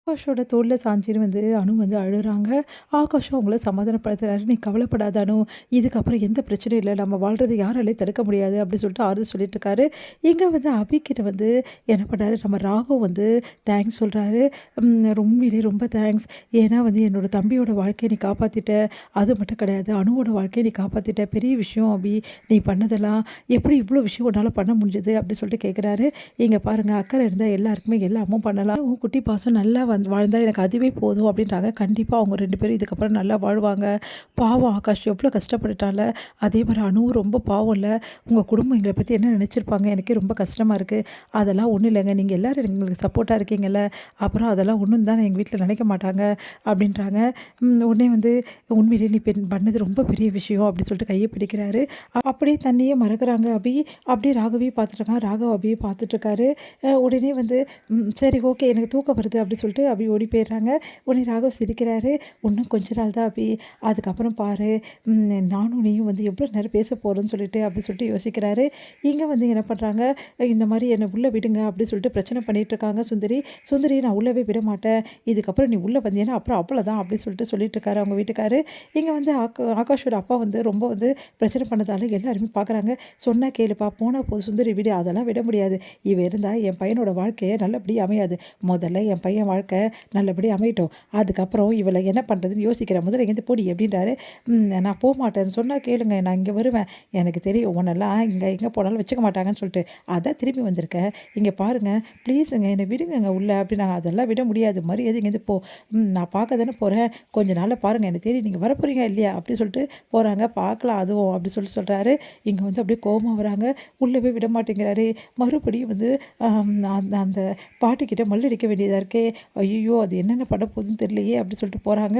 ஆகாஷோட தோள்ல சாஞ்சின்னு அனு அழுறாங்க. ஆகாஷும் அவங்கள சமாதானப்படுத்துறாரு. "நீ கவலைப்படாத அனு. இதுக்கப்புறம் எந்த பிரச்சனையும் இல்ல. நம்ம வாழ்றத யாராலயும் தடுக்க முடியாது." அப்படின்னு சொல்லிட்டு ஆறுதல் சொல்லிட்டு இருக்காரு. இங்க அபிகிட்ட என்ன பண்ணாரு, நம்ம ராகவ் தேங்க்ஸ் சொல்றாரு. உண்மையிலேயே ரொம்ப தேங்க்ஸ். ஏன்னா என்னோட தம்பியோட வாழ்க்கைய நீ காப்பாத்திட்ட. அது மட்டும் கிடையாது, அனுவோட வாழ்க்கைய நீ காப்பாத்திட்ட. பெரிய விஷயம் அபி. நீ பண்ணதெல்லாம். எப்படி இவ்ளோ விஷயம் உன்னால பண்ண முடிஞ்சது? அப்படின்னு சொல்லிட்டு கேட்குறாரு. இங்க பாருங்க, அக்கறை இருந்தா எல்லாருக்குமே எல்லாமும் பண்ணலாம். குட்டி பாசம் நல்லா வாழ்ந்தா எனக்கு அதுவே போதும் அப்படின்றாங்க. கண்டிப்பா அவங்க 2 பேரும் இதுக்கப்புறம் நல்லா வாழ்வாங்க. பாவம் ஆகாஷ் எவ்வளோ கஷ்டப்பட்டுட்டான்ல. அதே மாரி அனுவும் ரொம்ப பாவம்ல. உங்க குடும்பம் எங்கள பத்தி என்ன நினைச்சிருப்பாங்க? எனக்கே ரொம்ப கஷ்டமா இருக்கு. அதெல்லாம் ஒண்ணும் இல்லங்க. நீங்க எல்லாரும் எங்களுக்கு சப்போர்ட்டா இருக்கீங்கல்ல. அப்புறம் அதெல்லாம் ஒண்ணும் தான் எங்க வீட்ல நினைக்க மாட்டாங்க அப்படின்றாங்க. உடனே உண்மையிலேயே நீ பண்ணது ரொம்ப பெரிய விஷயம் அப்படின்னு சொல்லிட்டு கைய பிடிக்கிறாரு. அப்படியே தன்னையே மறக்குறாங்க அபி. அப்படியே ராகவையும் பார்த்துட்டு இருக்காங்க. ராகவ் அபிய பார்த்துட்டு இருக்காரு. உடனே சரி ஓகே, எனக்கு தூக்கம் வருது அப்படின்னு சொல்லிட்டு அபி ஓடி போயிடுறாங்க. உடனே ராகவ் சிரிக்கிறாரு. "இன்னும் கொஞ்ச நாள் தான் அபி. அதுக்கப்புறம் பாரு, நானும் நீயும் எவ்வளோ நேரம் பேச போகிறோம்னு சொல்லிட்டு அப்படின்னு சொல்லிட்டு யோசிக்கிறாரு. இங்கே என்ன பண்ணுறாங்க, இந்த மாதிரி என்னை உள்ளே விடுங்க அப்படின்னு சொல்லிட்டு பிரச்சனை பண்ணிட்டு இருக்காங்க சுந்தரி. சுந்தரி, நான் உள்ளவே விட மாட்டேன். இதுக்கப்புறம் நீ உள்ளே வந்தீங்கன்னா அப்புறம் அவ்வளோதான் அப்படின்னு சொல்லிட்டு இருக்காரு அவங்க வீட்டுக்காரு. இங்கே ஆகாஷோட அப்பா ரொம்ப பிரச்சனை பண்ணதால எல்லாருமே பார்க்குறாங்க. "சொன்னா கேளுப்பா, போனால் போதும் சுந்தரி விடு. அதெல்லாம் விட முடியாது. இவ இருந்தால் என் பையனோட வாழ்க்கையை நல்லபடியாக அமையாது. முதல்ல என் பையன் வாழ்க்கை நல்லபடியாக அமையட்டும். அதுக்கப்புறம் இவளை என்ன பண்ணுறதுன்னு யோசிக்கிறேன். முதல்ல இங்கேருந்து போடி" அப்படின்றாரு. "நான் போகமாட்டேன்னு சொன்னால் கேளுங்க. நான் இங்கே வருவேன். எனக்கு தெரியும் உன்னெல்லாம் இங்கே எங்கே போனாலும் வச்சுக்க மாட்டாங்கன்னு சொல்லிட்டு. அதான் திரும்பி வந்திருக்கேன். இங்கே பாருங்கள், ப்ளீஸுங்க என்னை விடுங்கங்க உள்ள" அப்படின்னாங்க. "அதெல்லாம் விட முடியாது. மரியாதை இங்கேருந்து போ. நான் பார்க்க தானே போகிறேன். கொஞ்ச நாளில் பாருங்கள், என்னை தேடி நீங்கள் வரப்போறீங்க இல்லையா" அப்படி சொல்லிட்டு போகிறாங்க. "பார்க்கலாம் அதுவும்" அப்படி சொல்கிறாரு. இங்கே அப்படியே கோபமாக வராங்க. உள்ளவே விட மாட்டேங்கிறாரு. மறுபடியும் அந்த அந்த பாட்டிக்கிட்ட மல்லடிக்க வேண்டியதாக இருக்கே. ஐயோ, அது என்னென்ன பண்ண போகுதுன்னு தெரியலையே அப்படி சொல்லிட்டு போகிறாங்க.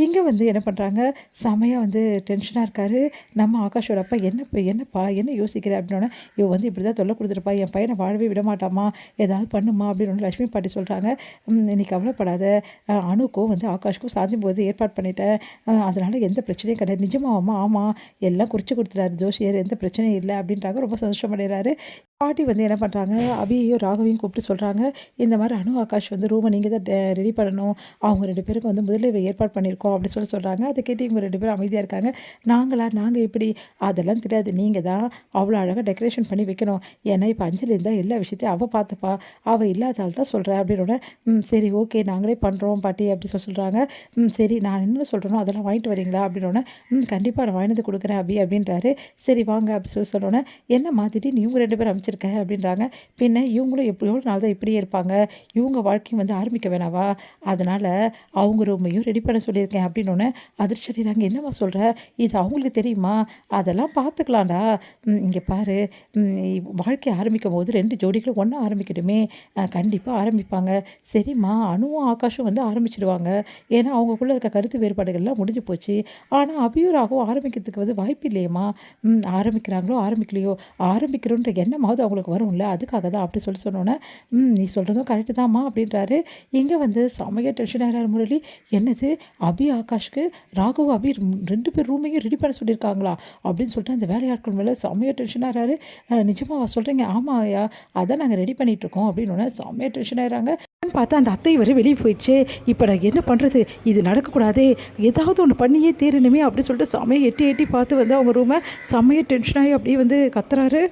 இங்கே என்ன பண்ணுறாங்க, செமையாக டென்ஷனாக இருக்காரு நம்ம ஆகாஷோட அப்பா. என்னப்பா என்ன யோசிக்கிற அப்படின்னோடனே, இவ இப்படி தான் தொல்லை கொடுத்துருப்பா, என் பையனை வாழவே விட மாட்டாமா, ஏதாவது பண்ணுமா அப்படின்னு லட்சுமி பாட்டி சொல்கிறாங்க. "நீ கவலைப்படாத, அணுக்கும் ஆகாஷுக்கும் சாந்தியும் போது ஏற்பாடு பண்ணிட்டேன். அதனால் எந்த பிரச்சனையும் கிடையாது." "நிஜமாவாம்மா?" "ஆமாம், எல்லாம் குறித்து கொடுத்துட்டாரு ஜோசியர். எந்த பிரச்சனையும் இல்லை" அப்படின்றாங்க. ரொம்ப சந்தோஷமடைகிறாரு. பாட்டி என்ன பண்ணுறாங்க, அபியையும் ராகவையும் கூப்பிட்டு சொல்கிறாங்க. "இந்த மாதிரி அனு ஆகாஷ் ரூமை நீங்கள் தான் ரெடி பண்ணணும். அவங்க 2 பேருக்கும் முதல்ல ஏற்பாடு பண்ணியிருக்கோம்" அப்படி சொல்கிறாங்க. அதை கேட்டு இவங்க 2 பேரும் அமைதியாக இருக்காங்க. நாங்கள் எப்படி? அதெல்லாம் தெரியாது. நீங்கள் தான் அவ்வளோ அழகாக டெக்கரேஷன் பண்ணி வைக்கணும். ஏன்னா இப்போ அஞ்சலி இருந்தால் எல்லா விஷயத்தையும் அவள் பார்த்துப்பா. அவள் இல்லாதால் தான் சொல்கிறேன்" அப்படின்னோட, சரி ஓகே, நாங்களே பண்ணுறோம் பாட்டி" அப்படி சொல்கிறாங்க. சரி, நான் என்ன சொல்கிறேனோ அதெல்லாம் வாங்கிட்டு வரீங்களா அப்படின்னோடனே, கண்டிப்பாக நான் வாங்கிட்டு கொடுக்குறேன் அபி" அப்படின்றாரு. "சரி வாங்க" அப்படி சொன்னோன்னே, "என்ன மாற்றிட்டு நீ இவங்க 2 பேரும் அமைச்சிருக்க" அப்படின்றாங்க. "பின்ன இவங்களும் எவ்வளோ நாள் தான் இப்படியே இருப்பாங்க? இவங்க வாழ்க்கையும் ஆரம்பிக்க வேணாவா? அதனால் அவங்க ரூமையும் ரெடி பண்ண சொல்லியிருக்கேன்" அப்படின்னோடனே அதிர்ச்சி அடைகிறாங்க. "என்னம்மா சொல்கிற? இது அவங்களுக்கு தெரியுமா? அதெல்லாம் பார்த்துக்கலாம்டா. இங்கே பாரு, வாழ்க்கை ஆரம்பிக்கும் போது 2 ஜோடிகளும் ஒன்றா ஆரம்பிக்கணுமே. கண்டிப்பாக ஆரம்பிப்பாங்க. சரிம்மா, அணுவும் ஆகாஷும் ஆரம்பிச்சிடுவாங்க. ஏன்னா அவங்களுக்குள்ளே இருக்க கருத்து வேறுபாடுகள்லாம் முடிஞ்சு போச்சு. ஆனால் அபியும் ராகவும் ஆரம்பிக்கிறதுக்கு வாய்ப்பு இல்லையேம்மா. ஆரம்பிக்கிறாங்களோ ஆரம்பிக்கலையோ, ஆரம்பிக்கிறோன்ற எண்ணமாவது அவங்களுக்கு வரும்ல, அதுக்காக தான்" அப்படி சொன்னோன்னே, "நீ சொல்கிறதும் கரெக்டு தான்மா" அப்படின்றாரு. இங்கே செமையாக டென்ஷன் ஆகிறாரு முரளி. "என்னது, அபி ஆகாஷ்க்கு ராகவ் அபி 2 பேர் ரூமையும் ரெடி பண்ண சொல்லியிருக்காங்களா?" அப்படின்னு சொல்லிட்டு அந்த வேலையாட்கள் மேலே செமையாக டென்ஷன் ஆகிறாரு. "நிஜமாவா சொல்கிறீங்க?" "ஆமாயா, அதான் நாங்கள் ரெடி பண்ணிகிட்ருக்கோம்" அப்படின்னோடனே செமையாக டென்ஷன் ஆகிறாங்க. பார்த்தா அந்த அத்தை வரை வெளியே போயிடுச்சு. இப்போ நான் என்ன பண்ணுறது? இது நடக்கக்கூடாதே, ஏதாவது ஒன்று பண்ணியே தீரணுமே அப்படி சொல்லிட்டு செமையாக எட்டி எட்டி பார்த்து அவங்க ரூமை செமையாக டென்ஷனாகி அப்படியே கத்துறாரு.